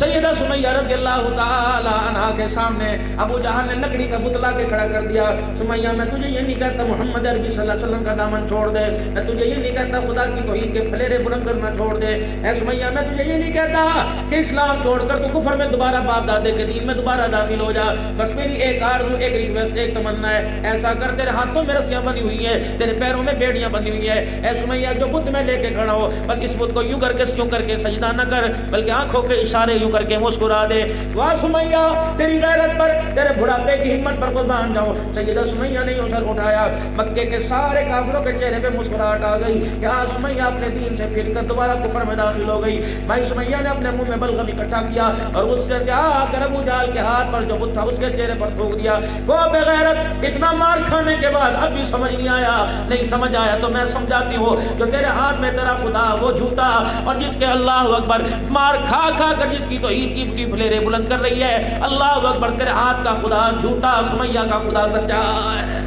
सैयदा सुमैया रज़ी अल्लाह ताला अन्हा के सामने अबू जहल ने लकड़ी का पुतला के खड़ा कर दिया। सुमैया मैं तुझे ये नहीं कहता मोहम्मद अरबी सल्लल्लाहु अलैहि वसल्लम का दामन छोड़ दे, मैं तुझे ये नहीं कहता खुदा की तौहीद के फलेरे बुलंद करना छोड़ दे। ऐ सुमैया मैं तुझे ये नहीं कहता कि इस्लाम छोड़कर तू कुफर में दोबारा बाप दादे के दीन में दोबारा दाखिल हो जा। बस मेरी एक आरज़ू, एक रिक्वेस्ट, एक तमन्ना है, ऐसा कर तेरे हाथों में रस्सियां बनी हुई हैं, तेरे पैरों में बेड़ियां बनी हुई हैं। ऐ सुमैया जो बुत में लेके खड़ा हो, बस इस बुत को यूं करके सजदा न कर, बल्कि आंखों के इशारे यूं करके मुस्कुरा दे। वाह सुमैया तेरी गैरत पर, तेरे बुढ़ापे की हिम्मत पर कुर्बान जाऊं। सैयदा सुमैया ने यूं सर उठाया, मक्के के सारे काफिरों के चेहरे पे मुस्कुराहट आ गई कि हाँ सुमैया अपने दीन से फिरकर दोबारा कुफर में दाखिल हो गई। भाई सुमैया ने अपने मुंह में बलगम इकट्ठा किया और गुस्से से आकर अबू जहल के हाथ पर जो बुत था उसके चेहरे पर थूक दिया। वो बेगैरत, इतना मार खाने के बाद अब भी समझ नहीं आया? नहीं समझ आया तो मैं समझाती हूँ, जो तेरे हाथ में तेरा खुदा वो झूठा, और जिसके अल्लाह अकबर मार खा खा कर जिसकी तो ईद की फलेरे बुलंद कर रही है, अल्लाह अकबर तेरे हाथ का खुदा झूठा, सुमैया का खुदा सच्चा है।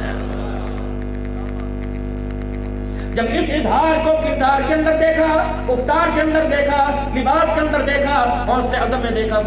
जब इस इजहार को किरदार के अंदर देखा, गुफ्तार के अंदर देखा, लिबास के अंदर देखा, हौसले अज़म में देखा,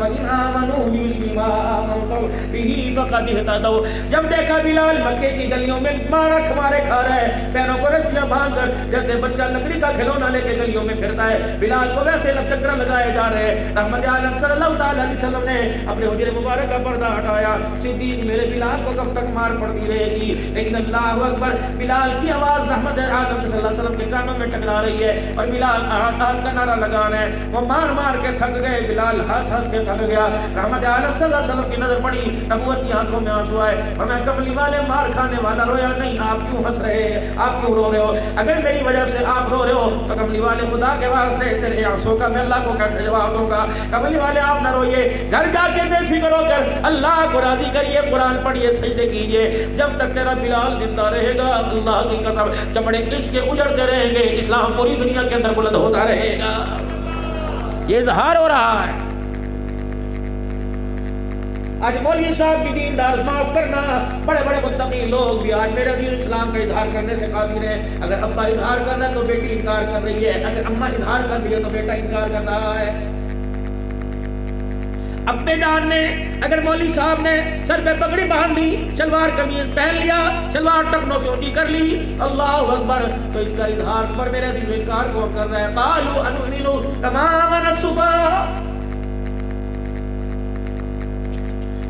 जब देखा बिलाल मक्के की गलियों में मारा खमारे खा रहा है, पैरों को रस्सियां बांधकर जैसे बच्चा लकड़ी का खिलौना लेके गलियों में फिरता है, बिलाल को वैसे चक्कर लगाए जा रहे हैं। रहमत आलम सल्लल्लाहु अलैहि वसल्लम ने अपने हुजरे मुबारक का पर्दा हटाया। सिद्दीक मेरे बिलाल को कब तक मार पड़ती रहेगी? लेकिन अल्लाह अकबर, बिलाल की आवाज रहमत आलम सल्लल्लाहु अलैहि वसल्लम के कानों में टकरा रही है और बिलाल आहत का नारा लगाना है। वो मार मार के थक गए, बिलाल हंस हंस के थक गया। रहमत आलम सल्लल्लाहु अलैहि वसल्लम की नजर पड़ी, नबूवत की आंखों में आंसू आए और मैं कमली वाले मार खाने वाला रोया नहीं, आप क्यों हंस रहे हैं, आप क्यों रो रहे हो? अगर मेरी वजह से आप रो रहे हो तो कमली वाले खुदा के वास्ते तेरे आंसू का मैं अल्लाह को कैसे जवाब दूंगा? कमली वाले आप ना रोइए, घर जाके बेफिक्र होकर अल्लाह को राजी करिए, कुरान पढ़िए, सजदे कीजिए। जब तक तेरा बिलाल जिंदा रहेगा, अल्लाह की कसम, चमड़े इसके उजड़ते रहेंगे, इस्लाम पूरी दुनिया के अंदर बुलंद होता रहेगा। ये इजहार हो रहा है। आज मौलवी साहब भी दीनदार, माफ करना, बड़े बड़े मुत्तकी लोग भी आज मेरे दीन इस्लाम का इजहार करने से कासिर है। अगर अब्बा इजहार कर रहा है तो बेटी इनकार कर रही है, अगर अम्मा इजहार कर रही है तो बेटा इनकार कर रहा है। अब्बे जान ने, अगर मौलवी साहब ने सर पे पगड़ी बांध ली, सलवार कमीज पहन लिया, सलवार टखनों से ऊंची कर ली, अल्लाह अकबर, तो इसका इजहार पर मेरे दिल इनकार कौन कर रहा है? कालू अनुमिनु तमामन सुफा।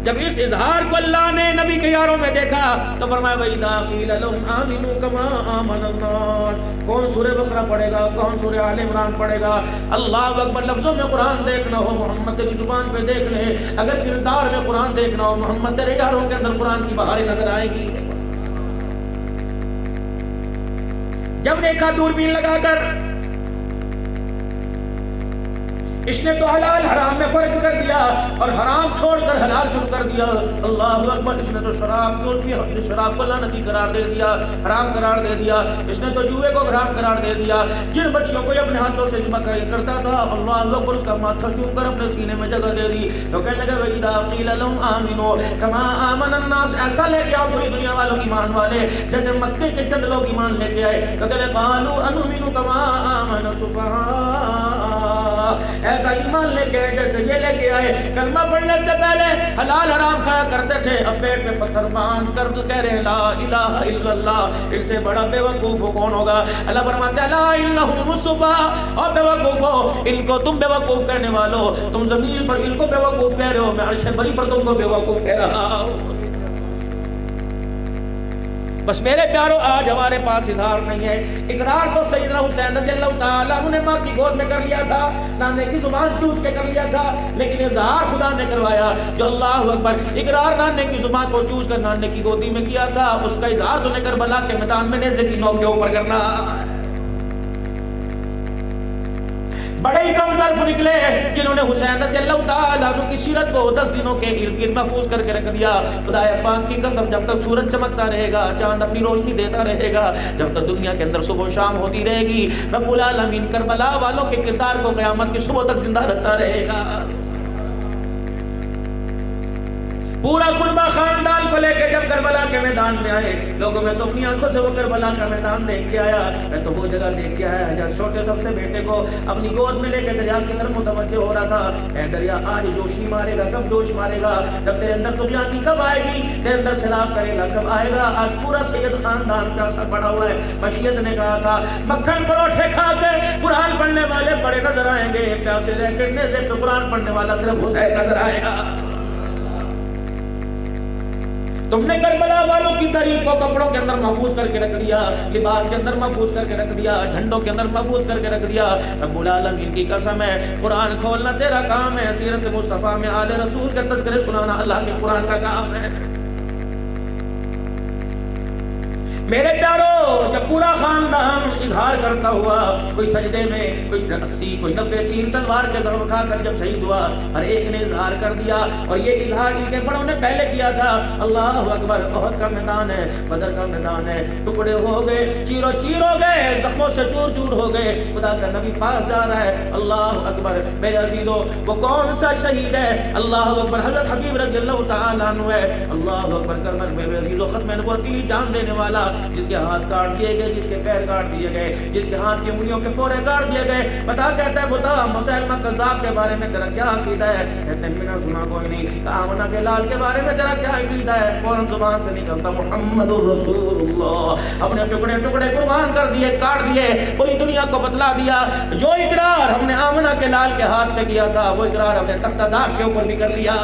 जब इस इजहार को अल्लाह ने नबी के यारों में देखा तो फरमाया वइदा क़ील लहुम आमिनू कमा आमन अन्नास। कौन सूरह बकरा पढ़ेगा, कौन सूरह आल इमरान पढ़ेगा? अल्लाह अकबर, लफ्जों में कुरान देखना हो, मोहम्मद तेरी जुबान पे देख ले। अगर किरदार में कुरान देखना हो, मोहम्मद तेरे यारों के अंदर कुरान की बहारें नजर आएगी। जब देखा दूरबीन लगाकर, इसने तो हलाल हराम में फर्क कर दिया और हराम छोड़कर हलाल शुरू कर दिया। अल्लाह अकबर, इसने तो शराब को लानती करार दे दिया, हराम करार दे दिया। इसने तो जुए को हराम करार दे दिया। जिन बच्चियों को अपने हाथों से जिमा करता था, अल्लाह अकबर, उसका माथा चूम कर अपने सीने में जगह दे दी। तो कहने लगे वइदा क़ील लहुम आमिनू कमा आमन अन्नास, ऐसा लेके आओ पूरी दुनिया वालों ईमान वाले जैसे मक्के के चंद लोग ईमान लेके आए। तो कहते क़ालू अनुमिनु कमा आमन सुफहा, ऐसा ईमान लेके आए जैसे ये लेके आए कलमा पढ़ने से पहले हलाल हराम खाया करते थे, अब पेट में पत्थर बांध कर कह रहे ला इलाहा इल्लल्लाह। इनसे बड़ा बेवकूफ कौन होगा? अल्लाह फरमाते हैं ला इन्नहुम मुसफ़ा, और बेवकूफो, इनको तुम बेवकूफ कहने वालों, तुम जमीन पर इनको बेवकूफ कह रहे हो, मैं अर्श बरी पर तुमको बेवकूफ कह रहा हूँ। बस मेरे प्यारों, आज हमारे पास इजहार नहीं है। इकरार तो सैयदना हुसैन रज़ियल्लाहु ताला अन्हु ने माँ की गोद में कर लिया था, नाने की जुबान चूस के कर लिया था, लेकिन इजहार खुदा ने करवाया। जो अल्लाह अकबर, इकरार नाने की जुबान को चूस कर नाने की गोदी में किया था, उसका इजहार तूने करबला के मैदान में नेज़े की नोक के ऊपर करना। बड़े ही कम ज़र्फ निकले जिन्होंने हुसैन रज़ियल्लाहु ताला अन्हु की सीरत को 10 दिनों के इर्द गिर्द महफूज करके रख दिया। खुदाए पाक की कसम, जब तक सूरज चमकता रहेगा, चांद अपनी रोशनी देता रहेगा, जब तक दुनिया के अंदर सुबह शाम होती रहेगी, रब्बुल आलमीन करबला वालों के किरदार को क़यामत की सुबह तक जिंदा रखता रहेगा। پورا کنبہ خاندان کو لے کے جب کربلا کے میدان میں آئے، لوگوں میں تو اپنی آنکھوں سے وہ کربلا کا میدان دیکھ کے آیا، میں تو وہ جگہ دیکھ کے آیا جب چھوٹے سب سے بیٹے کو اپنی گود میں لے کے دریا کی طرف متوجہ ہو رہا تھا۔ اے دریا آج جوش نہیں مارے گا، کب جوش مارے گا؟ جب تیرے اندر طغیانی کب آئے گی، تیرے اندر سیلاب کرے گا کب آئے گا؟ آج پورا سید خاندان پیاسا پڑا ہوا ہے۔ مشیت نے کہا تھا مکھن پروٹھے کھا کے قرآن پڑھنے والے بڑے نظر آئیں گے، پیاسے رہ کے نیزے پہ قرآن پڑھنے والا صرف حسین نظر آئے گا۔ تم نے کربلا والوں کی تاریخ کو کپڑوں کے اندر محفوظ کر کے رکھ دیا، لباس کے اندر محفوظ کر کے رکھ دیا، جھنڈوں کے اندر محفوظ کر کے رکھ دیا۔ رب العالمین کی قسم ہے قرآن کھولنا تیرا کام ہے، سیرت مصطفیٰ میں آل رسول کے تذکرے سنانا اللہ کے قرآن کا کام ہے۔ میرے پیارو، جب پورا خاندان اظہار کرتا ہوا، کوئی سجدے میں، کوئی 80 کوئی 90 تیر تلوار کے زخم کھا کر جب شہید ہوا، ہر ایک نے اظہار کر دیا، اور یہ اظہار ان کے بڑوں نے پہلے کیا تھا۔ اللہ اکبر، احد کا میدان ہے، بدر کا میدان ہے، ٹکڑے ہو گئے، چیرو چیر ہو گئے، زخموں سے چور چور ہو گئے، خدا کا نبی پاس جا رہا ہے۔ اللہ اکبر میرے عزیزو، وہ کون سا شہید ہے؟ اللہ اکبر حضرت حبیب رضی اللہ تعالیٰ عنہ ہے۔ اللہ اکبر کربلا میرے عزیزو، ختم نبوت کے لیے جان دینے والا، جس کے ہاتھ کاٹ دیے گئے، جس کے پیر کاٹ دیے گئے، جس کے ہاتھ کی انگلیوں کے پورے کاٹ دیے گئے۔ بتا کہتا ہے بتا مسیلمہ کذاب کے بارے میں تیرا کیا عقیدہ ہے؟ کہتے ہیں بنا سنا کوئی نہیں۔ آمنہ کے لال کے بارے میں تیرا کیا عقیدہ ہے؟ فوراً زبان سے نکلتا محمد رسول اللہ۔ اپنے ٹکڑے ٹکڑے قربان کر دیے، کاٹ دیے، پوری دنیا کو بتلا دیا جو اقرار ہم نے آمنہ کے لال کے ہاتھ پہ کیا تھا، وہ اقرار ہم نے تختہ داغ کے اوپر بھی کر لیا۔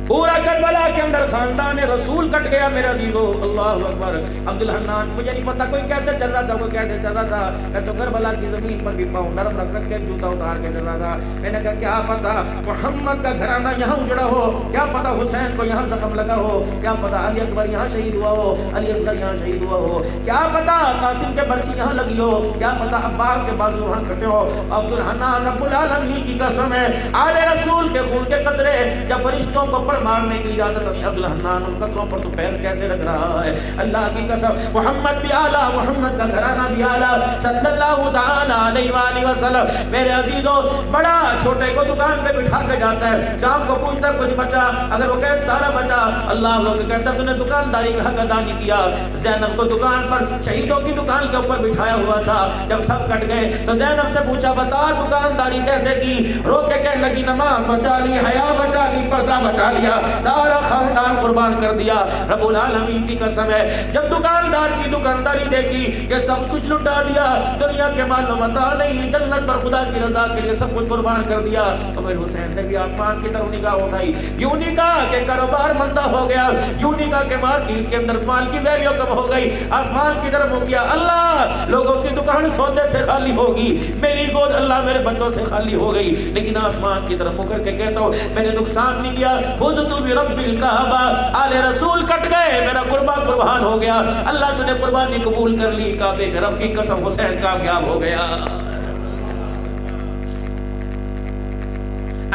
پورا کربلا کے اندر خاندان رسول کٹ گیا میرے عزیزو۔ اللہ اکبر۔ عبدالحنان، مجھے نہیں پتا کوئی کیسے چل رہا تھا، کوئی کیسے چل رہا تھا، میں تو کربلا کی زمین پر بھی پاؤں نرم رکھ رکھ کے جوتا اتار کے چل رہا تھا۔ میں نے کہا کیا پتا محمد کا گھرانہ یہاں اجڑا ہو، کیا پتا حسین کو یہاں زخم لگا ہو، کیا پتا علی اکبر یہاں شہید ہوا ہو، علی اصغر یہاں شہید ہوا ہو، کیا پتا قاسم کے برچی یہاں لگی ہو، کیا پتا عباس کے بازو وہاں کٹے ہو۔ عبدالحنان، رب العالمین کی قسم ہے آل رسول کے خون کے قطرے جب فرشتوں کو پر مارنے کی اجازت ابھی عبدالحنان ان قطروں پر تو پیر کیسے رکھ رہا ہے؟ اللہ کی قسم، محمد بھی اعلیٰ، محمد کا گھرانہ بھی اعلیٰ صلی اللہ تعالیٰ علیہ وآلہ وسلم۔ میرے عزیزو، بڑا چھوٹے کو دکان پہ بٹھا کے جاتا ہے، شام کو پوچھتا ہے کچھ بچا، اگر وہ کہے سارا بچا، اللہ لوگ کہتا ہے تو نے دکانداری کا حق ادا نہیں کیا۔ زینب کو دکان پر شہیدوں کی دکان کے اوپر بٹھایا ہوا تھا، جب سب کٹ گئے تو زینب سے پوچھا بتا دکانداری کیسے کی؟ رو کے کہنے لگی نماز بچا لی، حیا بچا لی، پردہ بچا لیا، سارا خاندان قربان کر دیا۔ رب العالمین کی قسم ہے جب دکاندار کی دکانداری دیکھی کہ سب کچھ لٹا دیا، دنیا کے مال و متاع نہیں، جنت پر خدا کی رضا کے لیے سب کچھ قربان کر دیا، تو میرے حسین نے بھی آسمان کی طرف نگاہ اٹھائی، یوں نہیں کہا کہ کاروبار مندہ ہو گیا، یوں نہیں کہا کہ مارکیٹ کے اندر مال کی ویلیو کم ہو گئی، آسمان کی طرف ہو گیا، اللہ لوگوں کی دکان سودے سے خالی ہوگی، میری گود اللہ میرے بندوں سے خالی ہو گئی، لیکن آسمان کی طرف مکر کے کہتا ہوں میں نے نقصان نہیں کیا، فزت برب الکعبہ، آل رسول کٹ گئے، میرا قربان ہو گیا، اللہ تو نے قربانی قبول کر لی، کعبے کے رب کی قسم حسین کامیاب ہو گیا۔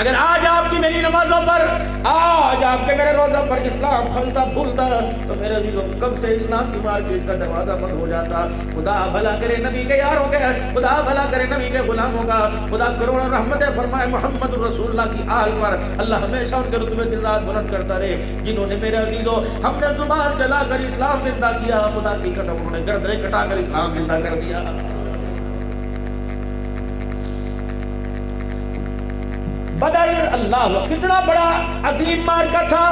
اگر آج آپ کی میری نمازوں پر، آج آپ کے میرے روزہ پر اسلام پھلتا پھولتا تو میرے عزیزوں کب سے اسلام کی مارکیٹ کا دروازہ بند ہو جاتا۔ خدا بھلا کرے نبی کے یاروں کے، خدا بھلا کرے نبی کے غلاموں کا، خدا کروڑوں رحمتیں فرمائے محمد رسول اللہ کی آل پر، اللہ ہمیشہ ان کے رتبے دن رات بلند کرتا رہے۔ جنہوں نے میرے عزیزوں ہم نے زبان چلا کر اسلام زندہ کیا، خدا کی قسم انہوں نے گردنیں کٹا کر اسلام زندہ کر دیا۔ بدر، اللہ کتنا بڑا عظیم مارکا تھا،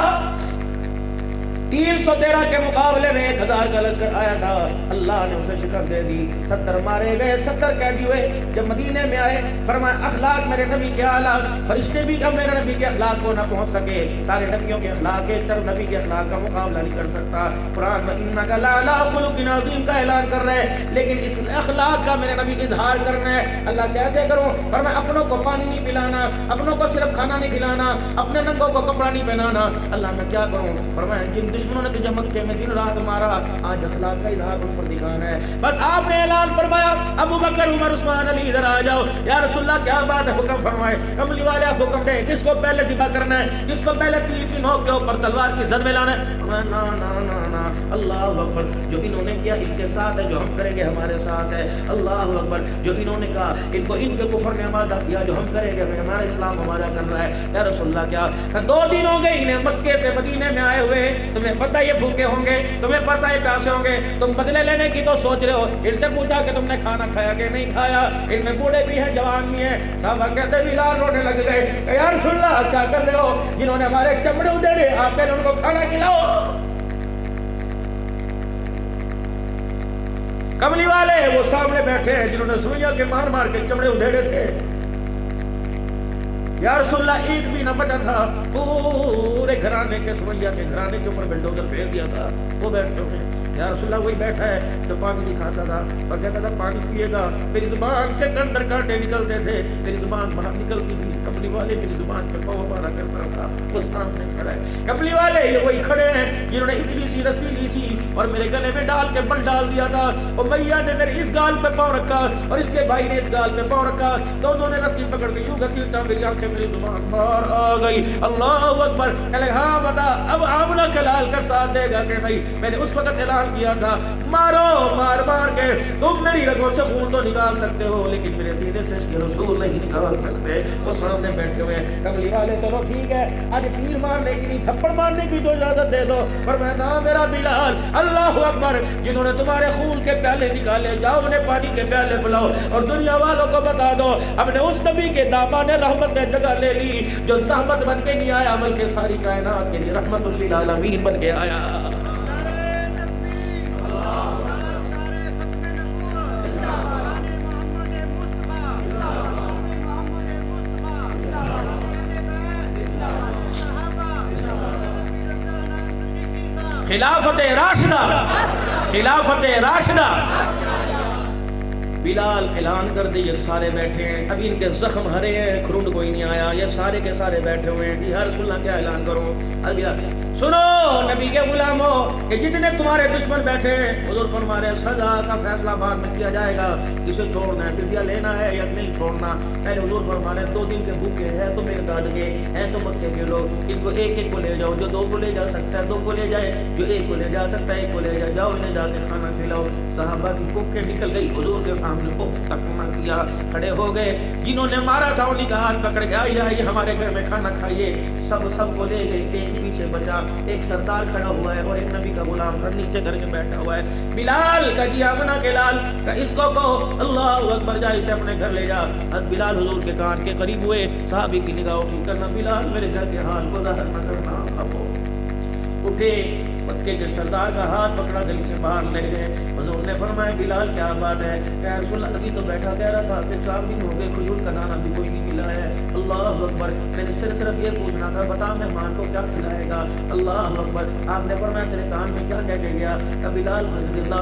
313 کے مقابلے میں 1000 کا لشکر آیا تھا، اللہ نے اسے شکست دے دی، 70 مارے گئے، 70 قیدی ہوئے۔ جب مدینے میں آئے فرمایا اخلاق میرے نبی کے اعلیٰ، فرشتے بھی اب میرے نبی کے اخلاق کو نہ پہنچ سکے، سارے نبیوں کے اخلاق ایک طرف، نبی کے اخلاق کا مقابلہ نہیں کر سکتا۔ قرآن میں انک لعلی خلق عظیم کا اعلان کر رہے ہیں، لیکن اس اخلاق کا میرے نبی اظہار کرنا ہے۔ اللہ کیسے کروں؟ فرمایا اپنوں کو پانی نہیں پلانا، اپنوں کو صرف کھانا نہیں کھلانا، اپنے ننگوں کو کپڑا نہیں پہنانا۔ اللہ میں کیا کروں؟ فرمایا جن दुश्मनों ने तुझे मक्के में दिन रात मारा, आज अखलाक का इजहार उन पर दिखाना है। बस आपने ऐलान फरमाया, अबू बकर, उमर, उस्मान, अली इधर आ जाओ। या रसूलल्लाह क्या बात है, हुक्म फरमाए। कमली वाले आप हुक्म दे, किसको पहले ज़िबा करना है, किसको पहले तीर की नोक के ऊपर तलवार की जद में लाना है? ना ना ना ना, अल्लाह अकबर, जो इन्होंने किया इनके साथ है, जो हम करेंगे हमारे साथ है। अल्लाह अकबर, जो इन्होंने कहा इनको इनके कुफर ने वादा किया, जो हम करेंगे हमारा इस्लाम हमारा कर रहा है। या रसूलल्लाह क्या 2 दिन हो गए इन्हें मक्के से मदीने में आए हुए, तुम्हें पता ये भूखे होंगे, तुम्हें पता है प्यासे होंगे, तुम बदले लेने की तो सोच रहे हो। इनसे पूछा कि तुमने खाना खाया कि नहीं खाया। इनमें बूढ़े भी हैं, जवान भी हैं। साहब कहते बिलाल रोने लग गए, या रसूलल्लाह क्या कर रहे हो, जिन्होंने हमारे चमड़े उधेड़े, आप उनको खाना खिलाओ। कमली वाले वो सामने बैठे हैं जिन्होंने सुइया के मार मार के चमड़े उधेड़े थे। या रसूलल्लाह एक भी न बचा था, पूरे घराने के सुइया के घराने के ऊपर बिल्डोजर फेर दिया था। वो बैठे हुए, या रसूलल्लाह वही बैठा है जो पानी नहीं खाता था और कहता था पानी पिएगा, मेरी जुबान के अंदर कांटे निकलते थे, मेरी जुबान बाहर निकलती थी। कमली वाले मेरी जुबान पे पाँव मारा करता था, वो सामने खड़ा है। कमली वाले ये वही खड़े हैं जिन्होंने इतनी सी रस्सी ली थी और मेरे गले में डाल के बल डाल दिया था। और मैया ने मेरे इस गाल पे पाँव रखा और इसके भाई ने इस गाल पे पाँव रखा, दोनों ने रस्सी पकड़ के यूं घसीटा, मेरी आंखें, मेरी जुबान बाहर आ गई। अल्लाह अकबर। कहले हाँ बता अब आमना कलाल का साथ देगा कि नहीं? मैंने उस वक्त ऐलान किया था, मारो, मार मार के तुम मेरी रगों से खून तो निकाल सकते हो, लेकिन मेरे सीने से इसके रसूल नहीं निकाल सकते। वो सामने बैठे हुए हैं। कमली वाले चलो ठीक है, आज तीर मारने की नहीं थप्पड़ मारने की तो इजाजत दे दो, पर मैं ना मेरा बिलाल। अल्लाह अकबर, जिन्होंने तुम्हारे खून के प्याले निकाले, जाओ उन्हें पानी के प्याले बुलाओ और दुनिया वालों को बता दो हमने उस नबी के दामन रहमत में जगह ले ली जो ज़हमत बन के नहीं आया बल्कि सारी कायनात के लिए रहमतुल लिल आलमीन बन के आया। खिलाफत राशिदा, खिलाफत राशिदा। बिलाल ऐलान कर दे, ये सारे बैठे हैं, अभी इनके जख्म हरे हैं, खुरुंड कोई नहीं आया, ये सारे के सारे बैठे हुए हैं। या रसूलल्लाह क्या ऐलान करूं? सुनो नबी के गुलामों कि जितने तुम्हारे दुश्मन बैठे हैं, हुजूर फरमा रहे सजा का फैसला बाद में किया जाएगा, किसे छोड़ना है, फिदिया लेना है या नहीं छोड़ना। पहले हुजूर फरमा रहे 2 दिन के भूखे हैं तो मेरे गाड़ के हैं तो मक्के के लोग, इनको एक एक को ले जाओ, जो 2 को ले जा सकता है 2 को ले जाए, जो 1 को ले जा सकता है 1 को ले जाए, जाओ इन्हें जाके खाना खिलाओ। सहाबा की कुक्के निकल गई, हुजूर के सामने उफ तक न किया, खड़े हो गए। जिन्होंने मारा था उन्हीं का हाथ पकड़ के आइए हमारे घर में खाना खाइए। सब को ले गए, एक पीछे बचा, एक सरदार खड़ा हुआ है और एक नबी का गुलाम सर नीचे करके बैठा हुआ है। बिलाल का जी आमना के लाल का इसको कहो अल्लाह अकबर, जा इसे अपने घर ले जा। बिलाल हुजूर के कान के करीब हुए, साहबी की निगाह उठी, करना बिलाल मेरे घर के हाल को ज़ाहिर न करना। उठे, मक्के के सरदार का हाथ पकड़ा, गली से बाहर ले गए। हुजूर ने फरमाया बिलाल क्या बात है? क्या रसूलल्लाह अभी तो बैठा कह रहा था कि 4 दिन हो गए खजूर का दाना भी कोई नहीं मिला है। अल्लाह अकबर, मैंने सिर्फ ये पूछना था, बता मेहमान को क्या खिलाएगा? अल्लाह अकबर। आपने फरमाया तेरे कान में क्या कह के गया? बिलाल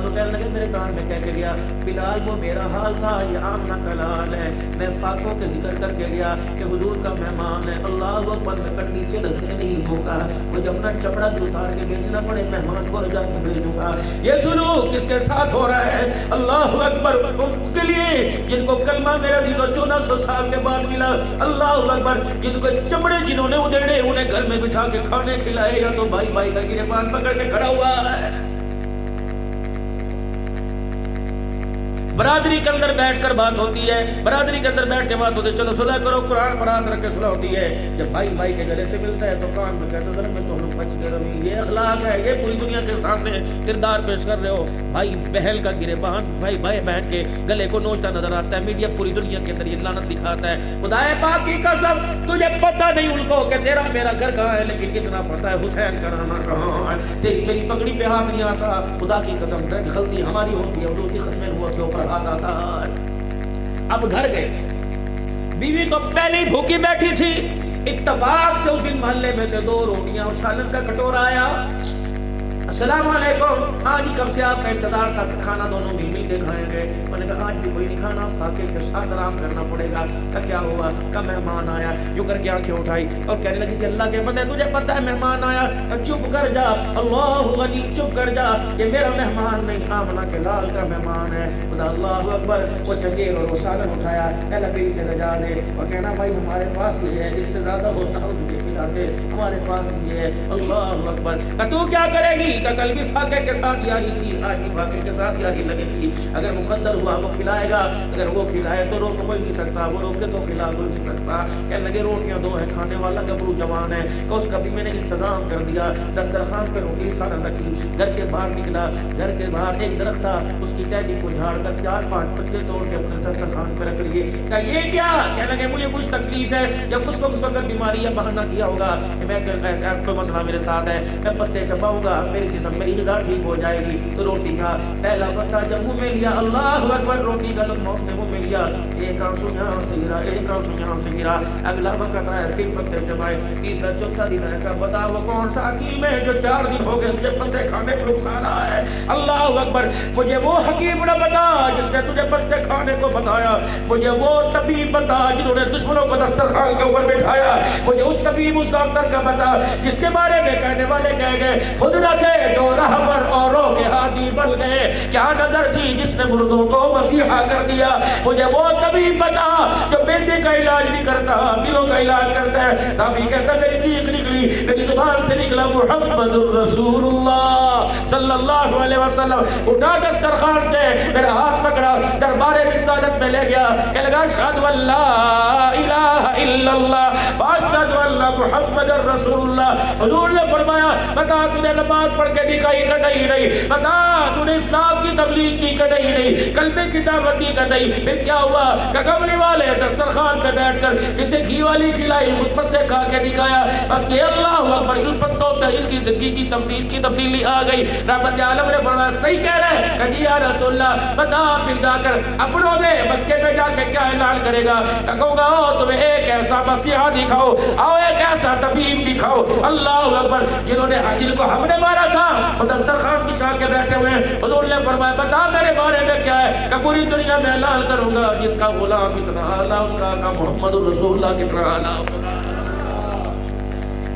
कहने लगे मेरे कान में कह के गया, बिलाल वो मेरा हाल था, ये आमना का लाल है। मैं फाकों के जिक्र करके गया कि हुजूर का मेहमान है। अल्लाह अकबर, मैं कट नीचे लगने नहीं होगा, मुझे अपना चपड़ा उतार के बेचना पड़े, मेहमान को रजा के भेजूंगा। ये सुनो किसके साथ हो रहा है? अल्लाह अकबर, उनके लिए जिनको कलमा मेरा 1400 साल के बाद मिला। अल्लाह अकबर, जिनको चमड़े जिन्होंने उधेड़े उन्हें घर में बिठा के खाने खिलाए, या तो भाई भाई का गिरबान पकड़ के खड़ा हुआ है। बरादरी के अंदर बैठकर बात होती है, बरादरी के अंदर बैठ के बात होती है, चलो सुलह करो, कुरान पर हाथ रख के सुलह होती है। जब भाई भाई के गले से मिलता है तो कान में कहते जरा मैं तो बच गया। ये अखलाक है, ये पूरी दुनिया के सामने किरदार पेश कर रहे हो। भाई बहन का गिरेबान, भाई भाई बहन के गले को नोचता नजर आता है। मीडिया पूरी दुनिया के अंदर ये लानत दिखाता है। खुदाए पाक की कसम, तुझे पता नहीं उनको कि तेरा मेरा घर कहाँ है, लेकिन इतना पता है हुसैन का नाना कहाँ है। तेरी मेरी पगड़ी पे हाथ नहीं आता, खुदा की कसम गलती हमारी होती है, हुजूर की खिदमत में हुआ के ऊपर हाथ आता। अब घर गए, बीवी तो पहले ही भूखी बैठी थी। इत्तफाक से उस दिन मोहल्ले में से 2 रोटियां और सालन का कटोरा आया। السلام علیکم، ہاں جی کب سے آپ کا انتظار تھا کہ کھانا دونوں مل کے کھائیں گے. میں نے کہا آج بھی کوئی نہیں کھانا، فاقے کے ساتھ آرام کرنا پڑے گا. کیا ہوا؟ کہ مہمان آیا. یوں کر کے آنکھیں اٹھائی اور کہنے لگی کہ اللہ کے بندے تجھے پتہ ہے مہمان آیا؟ چپ کر جا، اللہ غنی، چپ کر جا، یہ میرا مہمان نہیں، آمنہ کے لال کا مہمان ہے. خدا اللہ اکبر. وہ چنگیل اور وہ سالن اٹھایا، کہ لکڑی سے رجا دے اور کہنا بھائی ہمارے پاس یہ ہے، اس سے زیادہ ہوتا ہو تجھے کھلا دے، ہمارے پاس یہ ہے. اللہ اکبر. کہ تو کیا کرے گی؟ کہ کل بھی فاقے کے ساتھ یاری تھی، آج بھی فاقے کے ساتھ یاری لگے گی. اگر مقدر ہوا وہ کھلائے گا، اگر وہ کھلائے تو روک کوئی نہیں سکتا، وہ روکے تو کھلا کوئی نہیں سکتا. کہنے لگے روٹیاں دو ہیں، کھانے والا گبرو جوان ہے. کہ اس کا بھی میں نے انتظام کر دیا. دسترخوان پہ روٹی سالن رکھی، گھر کے باہر نکلا. گھر کے باہر ایک درخت تھا، اس کی ٹہنی کو جھاڑ کر 4-5 پتے توڑ کے اپنے دسترخوان پہ رکھ لیے. کہ یہ کیا؟ کہنے لگے مجھے کچھ تکلیف ہے، یا کچھ وقت بیماری یا بہانہ کیا ہوگا کہ میں ایسا کوئی مسئلہ میرے ساتھ ہے، میں پتے چباؤں گا، میری جسم میری غذا ٹھیک ہو جائے گی. تو روٹی کا پہلا پتا جب منہ میں لیا، اللہ اکبر، روٹی کا لقمہ اس نے منہ میں لیا، ایک آنسو یہاں سے گرا، ایک آنسو یہاں سے گرا. اگلا وقت آیا، 3 پتے چبائے. تیسرا چوتھا دن آیا. کہا بتا وہ کون سا حکیم ہے جو 4 دن ہو گئے مجھے پتے کھانے پر نقصان آیا ہے؟ اللہ اکبر. مجھے وہ حکیم نہ بتا جس نے تجھے پتے کھانے کو بتایا، مجھے وہ طبیب بتا جنہوں نے دشمنوں کو دسترخوان کے اوپر بٹھایا، مجھے اس طبیب اس ڈاکٹر کا بتا جس کے بارے میں کہنے والے کہہ گئے خود نہ تھے جو رہبر اوروں کے ہادی بن گئے. کیا نظر تھی جس نے مردوں کو مسیحا کر دیا؟ مجھے وہ طبیب بتا جو بیٹے کا علاج نہیں کرتا، دلوں کا علاج کرتا ہے. تبھی کہتا میری چیخ نکلی، میری زبان سے نکلا محمد الرسول اللہ صلی اللہ علیہ وسلم. اٹھا دسترخوان سے میرا ہاتھ پکڑا، دربار رسالت میں لے گیا. کہنے لگا اشہد ان لا الہ الا اللہ واشہد ان محمد الرسول اللہ. حضور نے فرمایا بتا تو نے نماز پڑھ کے دکھائی کہ نہیں؟ بتا تو نے اسلام کی تبلیغ کی کہ نہیں؟ کلمے کی دعوت دی کہ نہیں؟ پھر کیا ہوا؟ کہ کملی والے دسترخوان پہ بیٹھ کر اسے گھی والی کھلائی، خود پتے کھا کے دکھایا. بس یہ اللہ اکبر، ان پتوں سے ان کی زندگی کی تبدیلی آ گئی. رحمت عالم نے فرمایا صحیح کہہ رہے ہیں. کہ جی یا رسول اللہ بتا پھر جا کر اپنوں میں مکے میں جا کے کیا اعلان کرے گا؟ کہ کہوں گا تمہیں ایک ایسا مسیحا دکھاؤ، آؤ ایک ایسا طبیب دکھاؤ. اللہ اکبر. جنہوں نے جن کو ہم نے مارا تھا وہ دسترخوان بچھا کے بیٹھے ہوئے ہیں. حضور نے فرمایا بتا میرے بارے میں کیا ہے؟ کہ پوری دنیا میں اعلان کروں گا جس کا غلام اتنا اعلیٰ اس کا محمد الرسول اللہ کتنا اعلیٰ.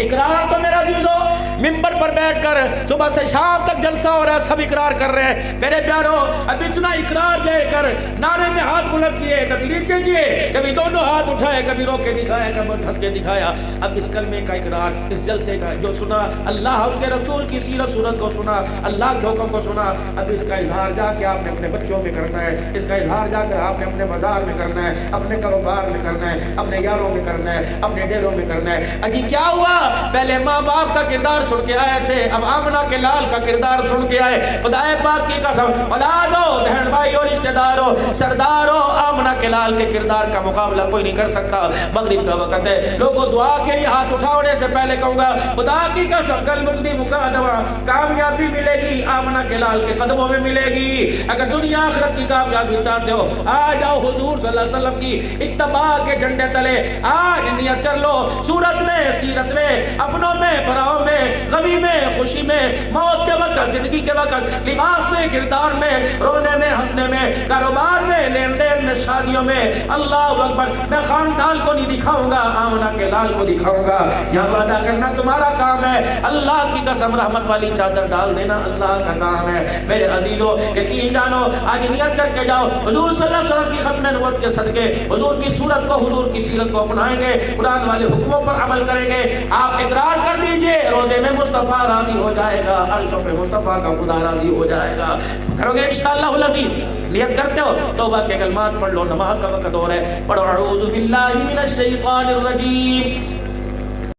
اقرار تو میرا عزیزو ممبر پر بیٹھ کر صبح سے شام تک جلسہ ہو رہا ہے، سب اقرار کر رہے ہیں. میرے پیارو اب اتنا اقرار دے کر نعرے میں ہاتھ بلند کیے، کبھی نیچے کیے، کبھی دونوں ہاتھ اٹھائے، کبھی رو کے دکھایا، کبھی ہنس کے دکھایا. اب اس کلمے کا اقرار، اس جلسے کا جو سنا، اللہ اس کے رسول کی سیرت صورت کو سنا، اللہ کے حکم کو سنا. اب اس کا اظہار جا کے آپ نے اپنے بچوں میں کرنا ہے، اس کا اظہار جا کر آپ نے اپنے بازار میں کرنا ہے، اپنے کاروبار میں کرنا ہے، اپنے یاروں میں کرنا ہے، اپنے ڈیروں میں کرنا ہے. اجی کیا ہوا؟ پہلے ماں باپ کا کردار سن کے آئے تھے، اب آمنہ کے لال کا کردار سن کے آئے. خدا پاک کی قسم اولادو، بہن بھائیو، رشتہ دارو، سردارو، آمنہ کے لال کے کردار کا مقابلہ کوئی نہیں کر سکتا. مغرب کا وقت ہے، لوگوں دعا کے لیے ہاتھ اٹھانے سے پہلے کہوں گا خدا کی قسم کل مقدی مقادمہ کامیابی ملے گی آمنہ کے لال کے قدموں میں ملے گی. اگر دنیا آخرت کی کامیابی چاہتے ہو آ جاؤ حضور صلی اللہ علیہ وسلم کی اتباع کے جھنڈے تلے. آج نیت کر لو، صورت میں، سیرت میں، اپنوں میں، براؤں میں، غمی میں، خوشی میں، موت کے وقت، زندگی کے وقت، لباس میں، کردار میں، رونے میں، ہنسنے میں، کاروبار میں، لین دین میں، شادیوں میں. اللہ اکبر. میں خاندان کو نہیں دکھاؤں گا، آمنہ کے لال کو دکھاؤں گا. یہ وعدہ کرنا تمہارا کام ہے. اللہ کی قسم رحمت والی چادر ڈال دینا اللہ کا کام ہے. میرے عزیزو یقین جانو، آج نیت کر کے جاؤ حضور صلی اللہ علیہ وسلم کی ختم نبوت کے صدقے حضور کی صورت کو، حضور کی سیرت کو اپنائیں گے، قرآن والے حکموں پر عمل کریں گے. آپ اقرار کر دیجئے روزے میں مصطفیٰ راضی ہو جائے گا، عرشوں پہ مصطفیٰ کا خدا راضی ہو جائے گا. کرو گے انشاءاللہ العزیز؟ نیت کرتے ہو؟ توبہ کے کلمات پڑھ لو، نماز کا وقت ہو رہا ہے. پڑھو اعوذ باللہ من الشیطان الرجیم